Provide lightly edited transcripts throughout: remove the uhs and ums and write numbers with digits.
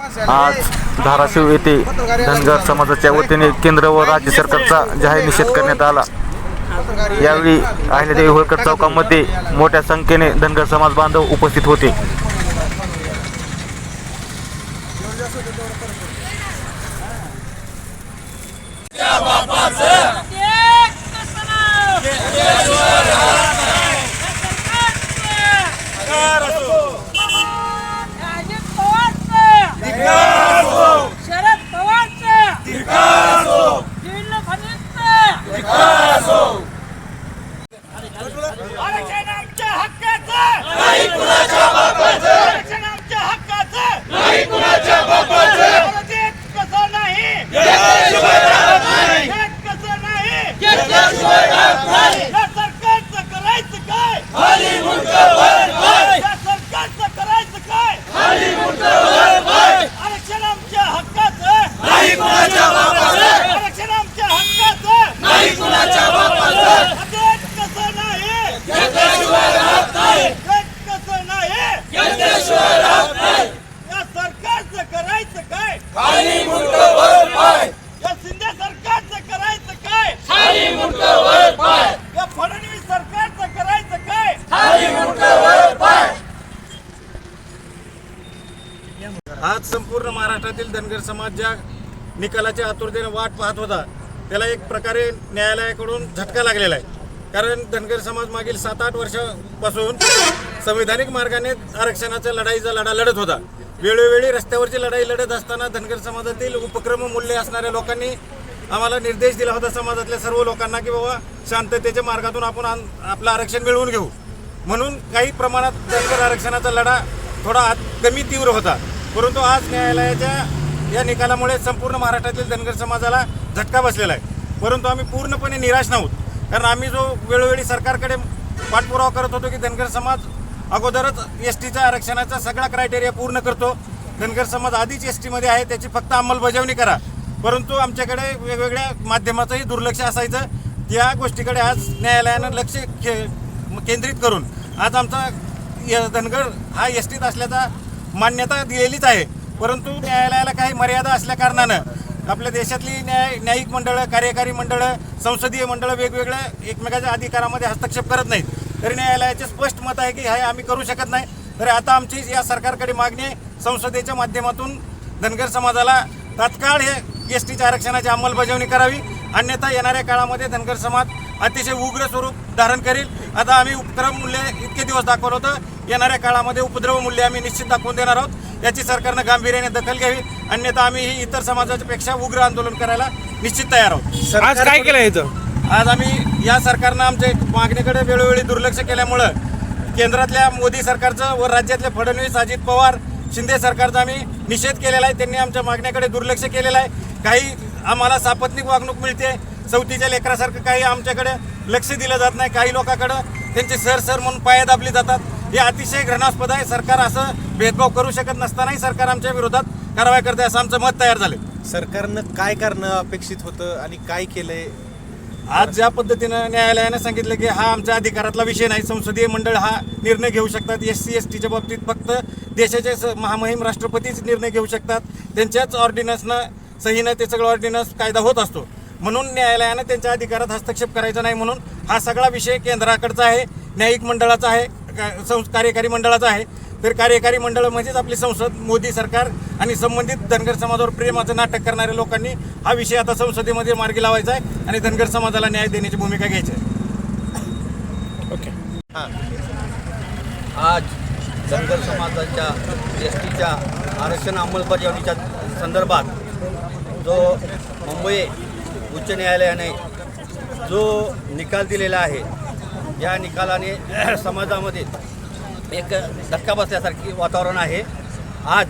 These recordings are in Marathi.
आज धाराशिव येथे धनगर समाजाच्या वतीने केंद्र व राज्य सरकारचा जाहीर निषेध करण्यात आला। यावेळी अहिल्यादेवी होळकर चौकामध्ये मोठ्या संख्येने धनगर समाज बांधव उपस्थित होते। आज संपूर्ण महाराष्ट्रातील धनगर समाज ज्या निकालाच्या आतुरतेने वाट पाहत होता त्याला एक प्रकारे न्यायालयाकडून झटका लागलेला आहे। कारण धनगर समाज मागील 7-8 वर्षापासून संविधानिक मार्गाने आरक्षणाच्या लढाईचा लढा लढत होता। वेळोवेळी रस्त्यावरची लढाई लढत असताना धनगर समाजातील उपक्रम मूल्य असणाऱ्या लोकांनी आम्हाला निर्देश दिला होता, समाजातल्या सर्व लोकांना, की बाबा शांततेच्या मार्गातून आपण आपलं आरक्षण मिळवून घेऊ। म्हणून काही प्रमाणात धनगर आरक्षणाचा लढा थोडा कमी तीव्र होता, परंतु आज न्यायालयाच्या या निकालामुळे संपूर्ण महाराष्ट्रातील धनगर समाजाला झटका बसलेला आहे। परंतु आम्ही पूर्णपणे निराश नाहोत, कारण आम्ही जो वेळोवेळी सरकारकडे पाठपुरावा करत होतो की धनगर समाज अगोदरच एसटीच्या आरक्षणाचा सगळा क्रायटेरिया पूर्ण करतो, धनगर समाज आधीच एसटीमध्ये आहे, त्याची फक्त अंमलबजावणी करा। परंतु आमच्याकडे वेगवेगळ्या माध्यमाचंही दुर्लक्ष असायचं। त्या गोष्टीकडे आज न्यायालयानं लक्ष केंद्रित करून आज आमचा धनगर हा एसटीत असल्याचा मान्यता दिलेलीच आहे। परंतु न्यायालयाला काही मर्यादा असल्या कारणानं आपल्या देशातली न्यायिक मंडळं, कार्यकारी मंडळं, संसदीय मंडळं वेगवेगळ्या एकमेकाच्या अधिकारामध्ये हस्तक्षेप करत नाहीत। तरी न्यायालयाचे स्पष्ट मत आहे की हे आम्ही करू शकत नाही। तर आता आमची या सरकारकडे मागणी आहे, संसदेच्या माध्यमातून धनगर समाजाला तात्काळ हे एसटीच्या आरक्षणाची अंमलबजावणी करावी, अन्यथा येणाऱ्या काळामध्ये धनगर समाज अतिशय उग्र स्वरूप धारण करील। आता आम्ही उपक्रम मूल्य इतके दिवस दाखवलं होतं, येणाऱ्या काळामध्ये उपद्रव मूल्य आम्ही निश्चित दाखवून देणार आहोत। याची सरकारनं गांभीर्याने दखल घ्यावी, अन्यथा आम्ही ही इतर समाजाच्या पेक्षा उग्र आंदोलन करायला निश्चित तयार आहोत। आज काय केलं इथं? आज आम्ही या सरकारनं आमच्या मागणीकडे वेळोवेळी दुर्लक्ष केल्यामुळं केंद्रातल्या मोदी सरकारचं व राज्यातल्या फडणवीस, अजित पवार, शिंदे सरकारचा आम्ही निषेध केलेला आहे। त्यांनी आमच्या मागण्याकडे दुर्लक्ष केलेलं आहे। काही आम्हाला सापत्निक वागणूक मिळते, सवतीच्या लेकरासारखं काही आमच्याकडे लक्ष दिलं जात नाही, काही लोकांकडं त्यांचे सर म्हणून पाया दाबली जातात। हे अतिशय घृणास्पद आहे। सरकार असं भेदभाव करू शकत नसतानाही सरकार आमच्या विरोधात कारवाई करते असं आमचं मत तयार झालं। सरकारनं काय करणं अपेक्षित होतं आणि काय केलंय? आज ज्या पद्धतीनं न्यायालयानं सांगितलं की हा आमच्या अधिकारातला विषय नाही, संसदीय मंडळ हा निर्णय घेऊ शकतात, SC STच्या बाबतीत फक्त देशाचे महामहिम राष्ट्रपतीच निर्णय घेऊ शकतात, त्यांच्याच ऑर्डिनन्सनं सहीनं ते सगळं ऑर्डिनन्स कायदा होत असतो। म्हणून न्यायालयानं त्यांच्या अधिकारात हस्तक्षेप करायचा नाही, म्हणून हा सगळा विषय केंद्राकडचा आहे, न्यायिक मंडळाचा आहे, कार्यकारी मंडळाचा आहे। तर कार्यकारी मंडळ म्हणजेच आपली संसद, मोदी सरकार आणि संबंधित धनगर समाजावर प्रेमाचं नाटक करणाऱ्या लोकांनी हा विषय आता संसदेमध्ये मार्गी लावायचा आहे आणि धनगर समाजाला न्याय देण्याची भूमिका घ्यायची आहे। ओके। आज धनगर समाजाच्या एसटीच्या आरक्षण अंमलबजावणीच्या संदर्भात जो मुंबई उच्च न्यायालयाने जो निकाल दिलेला आहे, या निकालाने समाजामध्ये एक धक्का बसल्यासारखी वातावरण आहे। आज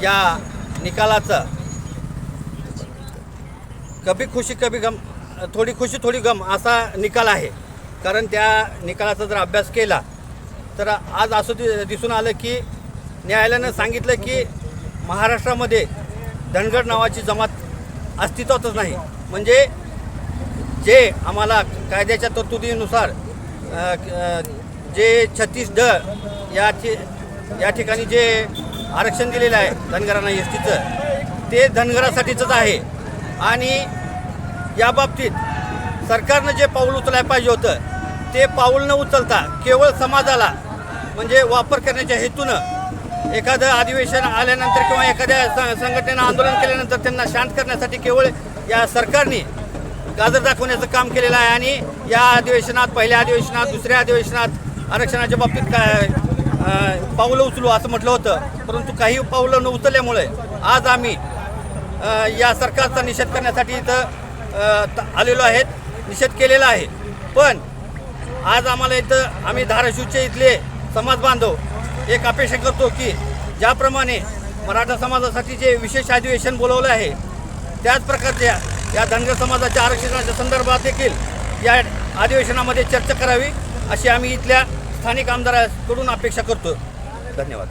या निकालाचं कभी खुशी कभी गम, थोडी खुशी थोडी गम असा निकाल आहे। कारण त्या निकालाचा जर अभ्यास केला तर आज असं दिसून आलं की न्यायालयानं सांगितलं की महाराष्ट्रामध्ये धनगर नावाची जमात अस्तित्वातच नाही। म्हणजे जे आम्हाला कायद्याच्या तरतुदीनुसार जे 36D या ठिकाणी जे आरक्षण दिलेलं आहे धनगरांना एस टीचं, ते धनगरासाठीच आहे. आणि या बाबतीत सरकारनं जे पाऊल उचलायला पाहिजे होतं ते पाऊल न उचलता केवळ समाजाला म्हणजे वापर करण्याच्या हेतूनं एखादं अधिवेशन आल्यानंतर किंवा एखाद्या संघटनेनं आंदोलन केल्यानंतर त्यांना शांत करण्यासाठी केवळ या सरकारने गाजर दाखवण्याचं काम केलेलं आहे. आणि या अधिवेशनात, पहिल्या अधिवेशनात, दुसऱ्या अधिवेशनात आरक्षणाच्या बाबतीत काय पाऊलं उचलू असं म्हटलं होतं, परंतु काही पाऊलं न उचलल्यामुळे आज आम्ही या सरकारचा निषेध करण्यासाठी इथं आलेलो आहेत, निषेध केलेला आहे. पण आज आम्हाला इथं आम्ही धाराशिवचे इथले समाज बांधव एक अपेक्षा करतो की ज्याप्रमाणे मराठा समाजासाठी जे विशेष अधिवेशन बोलवलं आहे त्याच प्रकारच्या या धनगर समाजाच्या आरक्षणाच्या संदर्भात देखील या अधिवेशनामध्ये चर्चा करावी अशी आम्ही इथल्या स्थानिक आमदारांकडून अपेक्षा करतो. धन्यवाद.